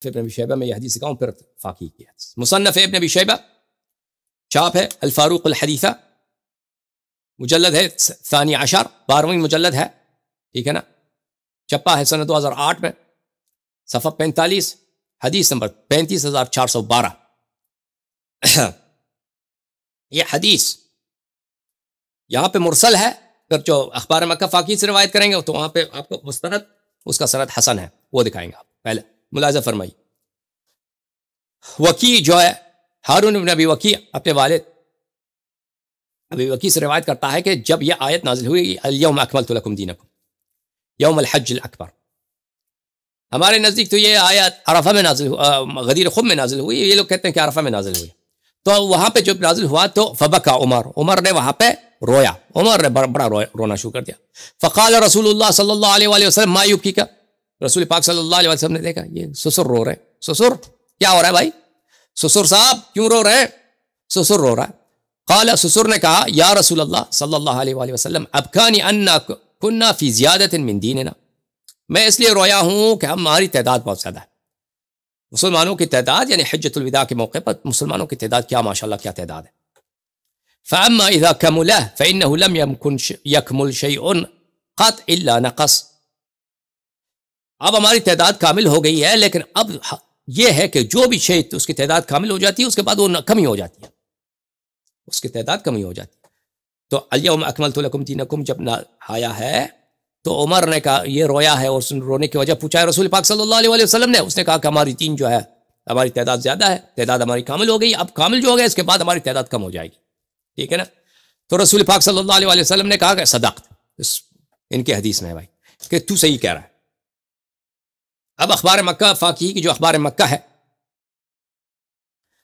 ابن ابی شیبہ میں یہ حدیث دکھاؤں پھر فاقی کی حدیث. مصنف ابن ابی شیبہ چاپ ہے الفاروق الحدیثہ، مجلد ہے 12 12ویں مجلد ہے، ٹھیک ہے نا، چھپا ہے سنہ 2008 میں، صفحہ 45، حدیث نمبر 35412. یہ حدیث یہاں پہ مرسل ہے، پھر جو اخبار مکہ فاقی سے روایت کریں گے تو وہاں پہ آپ کو مستند اس کا سند حسن ہے، وہ دکھائیں گے آپ. پہلے ملاحظہ فرمائی، وکی جو ہے ہارون بن ابی وکی اپنے والد ابی وکی سے روایت کرتا ہے کہ جب یہ آیت نازل ہوئی الیوم اکملت لکم دینکم یوم الحج الاکبر، ہمارے نزدیک تو یہ آیت عرفہ میں نازل غدیر خم میں نازل ہوئی، یہ لوگ کہتے ہیں کہ عرفہ میں نازل ہوئی. تو وہاں پہ جب نازل ہوا تو فبکا عمر نے وہاں پہ رویا، عمر نے بڑا رونا شروع کر دیا. فقال رسول اللہ صلی اللہ علیہ وآلہ وسلم ما یبکیک، رسول پاک صلی اللہ علیہ وسلم نے دیکھا یہ سسر رو رہے ہیں. سسر کیا ہو رہا ہے بھائی، سسر صاحب کیوں رو رہے ہیں؟ سسر رو رہا ہے. قال، سسر نے کہا یا رسول اللہ صلی اللہ علیہ وآلہ وسلم ابکانی انا کننا فی زیادت من دیننا، میں اس لیے رویا ہوں کہ ہماری تعداد بہت زیادہ ہے، مسلمانوں کی تعداد، یعنی حجۃ الوداع کے موقع پر مسلمانوں کی تعداد کیا ماشاءاللہ کیا تعداد ہے. فاما اذا كمل فانه لم يكمل شيء قط الا نقص، اب ہماری تعداد کامل ہو گئی ہے، لیکن اب یہ ہے کہ جو بھی شے اس کی تعداد کامل ہو جاتی ہے اس کے بعد وہ کمی ہو جاتی ہے، اس کی تعداد کمی ہو جاتی ہے. تو الیوم اکملت لکم دینکم جب آیا ہے تو عمر نے کہا، یہ رویا ہے اور رونے کی وجہ پوچھا ہے رسول پاک صلی اللہ علیہ وسلم نے. اس نے کہا کہ ہماری دین جو ہے ہماری تعداد زیادہ ہے، تعداد ہماری کامل ہو گئی، اب کامل جو ہو گیا اس کے بعد ہماری تعداد کم ہو جائے گی، ٹھیک ہے نا. تو رسول پاک صلی اللہ علیہ وسلم نے کہا کہ صدقت، ان کے حدیث میں ہے بھائی کہ تو صحیح کہہ رہا ہے. اب اخبار مکہ فاقی کی جو اخبار مکہ ہے،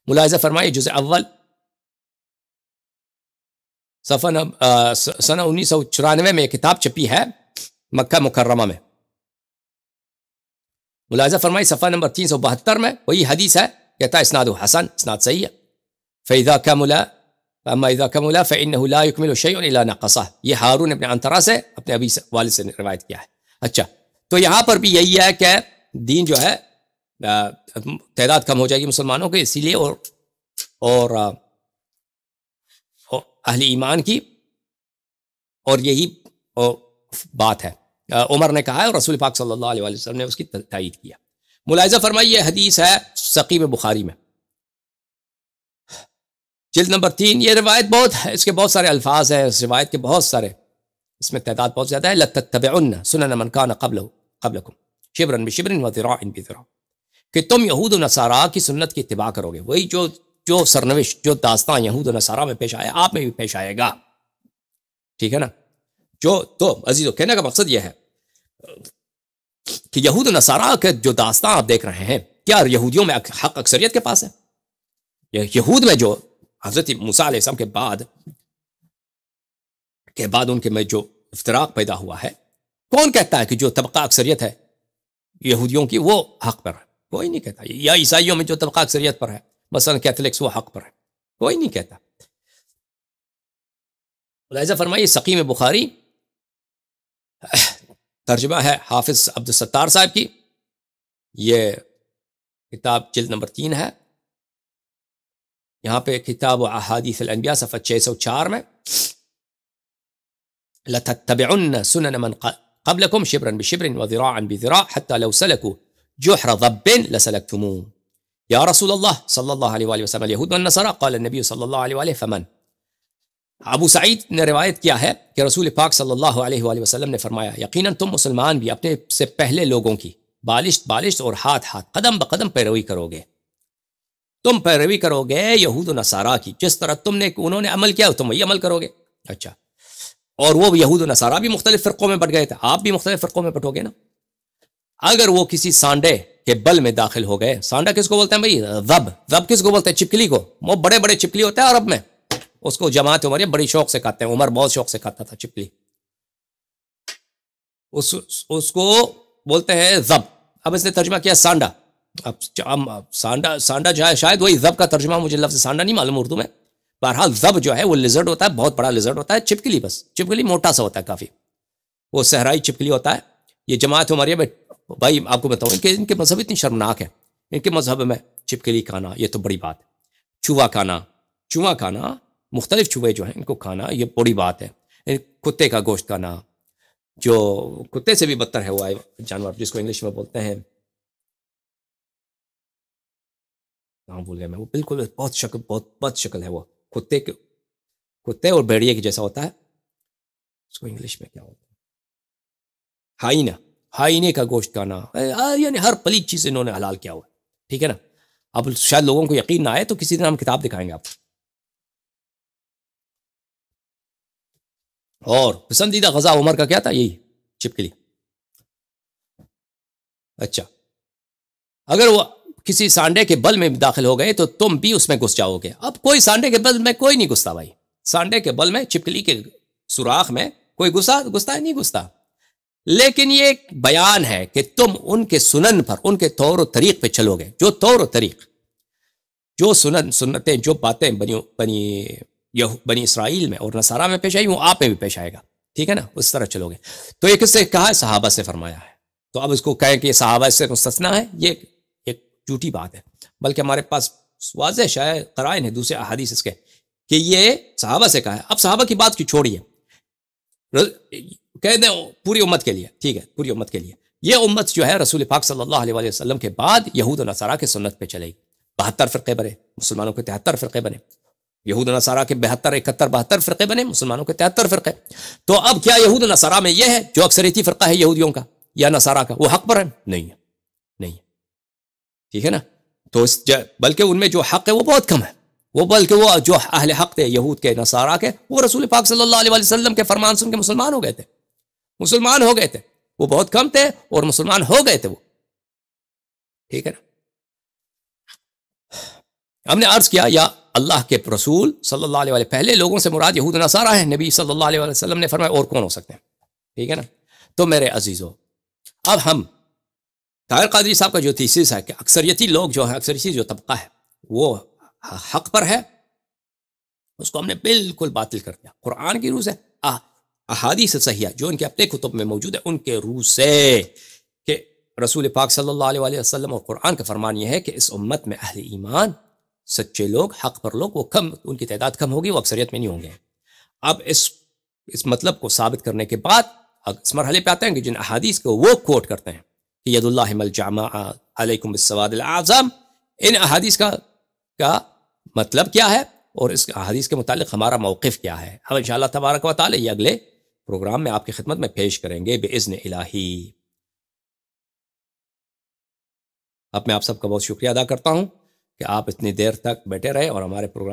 ملاحظہ فرمائیے جزء اول صفحہ سنہ 1994 میں کتاب چھپی ہے مکہ مکرمہ میں. ملاحظہ فرمائی صفحہ نمبر 372 میں وہی حدیث ہے، کہتا ہے اسناد حسن، اسناد صحیح ہے. فَإِذَا كَمُلَ فَأَمَّا إِذَا كَمُلَ فَإِنَّهُ لَا يُكْمِلُ شَيْءٌ إِلَّا نَقَصَهُ، یہ ہارون ابن عنترہ سے اپنے ابی والد سے روایت کیا ہے. اچھا، تو یہاں پر بھی یہی ہے کہ دین جو ہے تعداد کم ہو جائے گی مسلمانوں کے، اسی لیے اور اہل ایمان کی، اور یہی بات ہے عمر نے کہا ہے اور رسول پاک صلی اللہ علیہ وسلم نے اس کی تائید کیا. ملاحظہ فرمائیے یہ حدیث ہے صحیح بخاری میں جلد نمبر 3. یہ روایت بہت ہے، اس کے بہت سارے الفاظ ہیں، اس روایت کے بہت سارے، اس میں تعداد بہت زیادہ ہے. لَتَتَّبِعُنَّ سُنَنَ مَنْ كَانَ قَبْلَكُمْ شِبْرًا بِشِبْرٍ وَذِرَاعٍ بِذِرَاعٍ، کہ تم یہود و نصارہ کی سنت کی اتباع کرو گے. وہی جو سرنوشت، جو داستان یہود و نصارہ میں پیش آیا آپ میں بھی پیش آئے گا، ٹھیک ہے نا. تو عزیزو کہنے کا مقصد یہ ہے کہ یہود و نصارہ کے جو داستان آپ دیکھ رہے ہیں، کیا یہودیوں میں حق اکثریت کے پاس ہے؟ یہود میں جو حضرت موسیٰ علیہ السلام کے بعد ان کے میں جو افتراق پیدا ہوا ہے، کون کہتا ہے کہ جو طبقہ اکثریت ہے یہودیوں کی وہ حق پر ہے؟ کوئی نہیں کہتا. یا عیسائیوں میں جو طبقہ اکثریت پر ہے، مثلا کیتھولکس، وہ حق پر ہے؟ کوئی نہیں کہتا. ملاحظہ فرمائیے صحیح بخاری ترجمہ ہے حافظ عبد الستار صاحب کی، یہ کتاب جلد نمبر 3 ہے. یہاں پہ کتاب و احادیث الانبیاء صفحہ 604 میں لَتَتَّبِعُنَّ سُنَنَ مَنْ قَبْلَكُمْ شِبْرًا بِشِبْرٍ وَذِرَاعًا بِذِرَاعٍ حَتَّى لَوْ سَلَكُوا جُحْرَ ضَبٍّ لَسَلَكْتُمُوهُ. یا رسول اللہ صلی اللہ علیہ وآلہ وسلم اليہود والنصارى قال النبی صلی اللہ علیہ وآلہ فمن. ابو سعید نے روایت کیا ہے کہ رسول پاک صلی اللہ علیہ وآلہ وسلم نے فرمایا یقیناً تم مسلمان بھی اپنے سے پہلے لوگوں کی بالشت اور ہاتھ قدم بقدم پیروی کرو گے. تم پیروی کرو گے یہود و نصارہ کی، جس طرح انہوں نے عمل کیا تم وہی عمل کرو گے. اچھا، اور وہ یہود و نصارہ بھی مختلف فرقوں میں بٹ گئے تھے، آپ بھی مختلف فرقوں میں بٹو گے نا. اگر وہ کسی سانڈے کے بل میں داخل ہو گئے، سانڈا کس کو بولتے ہیں بھائی؟ ذب کس کو بولتے ہیں؟ چپکلی کو. وہ بڑے بڑے چپکلی ہوتا ہے عرب میں، اس کو جماعت عمر بڑی شوق سے کھاتے ہیں، عمر بہت شوق سے کھاتا تھا چپکلی، اس کو بولتے ہیں ذب. اب اس نے ترجمہ کیا سانڈا. اب سانڈا جو ہے شاید وہی ذب کا ترجمہ، مجھے لفظ سانڈا نہیں معلوم اردو میں. بہرحال ذب جو ہے وہ لیزرڈ ہوتا ہے، بہت بڑا لیزرڈ ہوتا ہے. چپکلی، بس چپکلی موٹا سا ہوتا ہے کافی، وہ صحرائی چپکلی ہوتا ہے. یہ جماعت عمریہ میں بھائی آپ کو بتاؤں کہ ان کے مذہب اتنی شرمناک ہے، ان کے مذہب میں چھپکلی کھانا یہ تو بڑی بات ہے. چوہا کھانا مختلف چوہے جو ہیں ان کو کھانا یہ بڑی بات ہے. کتے کا گوشت کھانا جو کتے سے بھی بدتر ہے وہ جانور جس کو انگلش میں بولتے ہیں بھول گیا میں وہ بالکل بہت بد شکل ہے وہ کتے اور بھیڑیے کے جیسا ہوتا ہے. اس کو انگلش میں کیا ہوتا ہے؟ ہائینے کا گوشت کھانا یعنی ہر پلیت چیز انہوں نے حلال کیا ہوا. ٹھیک ہے نا. اب شاید لوگوں کو یقین نہ آئے تو کسی دن ہم کتاب دکھائیں گے آپ. اور پسندیدہ غذا عمر کا کیا تھا؟ یہی چھپکلی. اچھا اگر وہ کسی سانڈے کے بل میں داخل ہو گئے تو تم بھی اس میں گھس جاؤ گے. اب کوئی سانڈے کے بل میں کوئی نہیں گھستا بھائی. سانڈے کے بل میں چھپکلی کے سوراخ میں کوئی گھستا ہے نہیں گھستا. لیکن یہ ایک بیان ہے کہ تم ان کے سنن پر ان کے طور و طریق پہ چلو گے. جو طور و طریق جو سنتیں جو باتیں بنی اسرائیل میں اور نصارہ میں پیش آئی وہ آپ میں بھی پیش آئے گا. ٹھیک ہے نا. اس طرح چلو گے. تو یہ کس سے کہا ہے؟ صحابہ سے فرمایا ہے. تو اب اس کو کہیں کہ یہ صحابہ سے مستثنا ہے یہ ایک جھوٹی بات ہے. بلکہ ہمارے پاس واضح شاید قرائن ہے دوسرے احادیث اس کے کہ یہ صحابہ سے کہا ہے. اب صحابہ کی بات کی چھوڑیے کہہ دیں پوری امت کے لیے. ٹھیک ہے پوری امت کے لیے. یہ امت جو ہے رسول پاک صلی اللہ علیہ وسلم کے بعد یہود و نصارہ کے سنت پہ چلے گی. 72 فرقے بنے مسلمانوں کے 73 فرقے بنے. یہود و نصارہ کے 72 71 72 فرقے بنے مسلمانوں کے 73 فرقے. تو اب کیا یہود و نصارہ میں یہ ہے جو اکثریتی فرقہ ہے یہودیوں کا یا نصارہ کا وہ حق پر ہے؟ نہیں ہے. ٹھیک ہے نا. تو بلکہ ان میں جو حق ہے وہ بہت کم ہے. بلکہ وہ جو اہل حق تھے یہود کے نصارہ کے وہ رسول پاک صلی اللہ علیہ وسلم کے فرمان سن کے مسلمان ہو گئے تھے. وہ بہت کم تھے اور مسلمان ہو گئے تھے وہ. ٹھیک ہے نا. ہم نے عرض کیا یا اللہ کے رسول صلی اللہ علیہ وسلم پہلے لوگوں سے مراد یہود نصارہ ہیں. نبی صلی اللہ علیہ وسلم نے فرمایا اور کون ہو سکتے ہیں. ٹھیک ہے نا. تو میرے عزیزو اب ہم طاہر قادری صاحب کا جو تھیسس ہے کہ اکثریتی لوگ جو ہیں اکثریتی جو طبقہ ہے وہ حق پر ہے اس کو ہم نے بالکل باطل کر دیا قرآن کی روح سے احادیث صحیحہ جو ان کے اپنے کتب میں موجود ہے ان کے روح سے کہ رسول پاک صلی اللہ علیہ وسلم اور قرآن کا فرمان یہ ہے کہ اس امت میں اہل ایمان سچے لوگ حق پر لوگ وہ کم ان کی تعداد کم ہوگی وہ اکثریت میں نہیں ہوں گے. اب اس مطلب کو ثابت کرنے کے بعد اس مرحلے پہ آتے ہیں کہ جن احادیث کو وہ کوٹ کرتے ہیں کہ ید اللہ ملجمع علیکم بالسواد الاعظم ان احادیث کا مطلب کیا ہے اور اس احادیث کے متعلق ہمارا موقف کیا ہے ہم انشاءاللہ تبارک و تعالی یہ اگلے پروگرام میں آپ کی خدمت میں پیش کریں گے باذن الہی. اب میں آپ سب کا بہت شکریہ ادا کرتا ہوں کہ آپ اتنی دیر تک بیٹھے رہے اور ہمارے پروگرام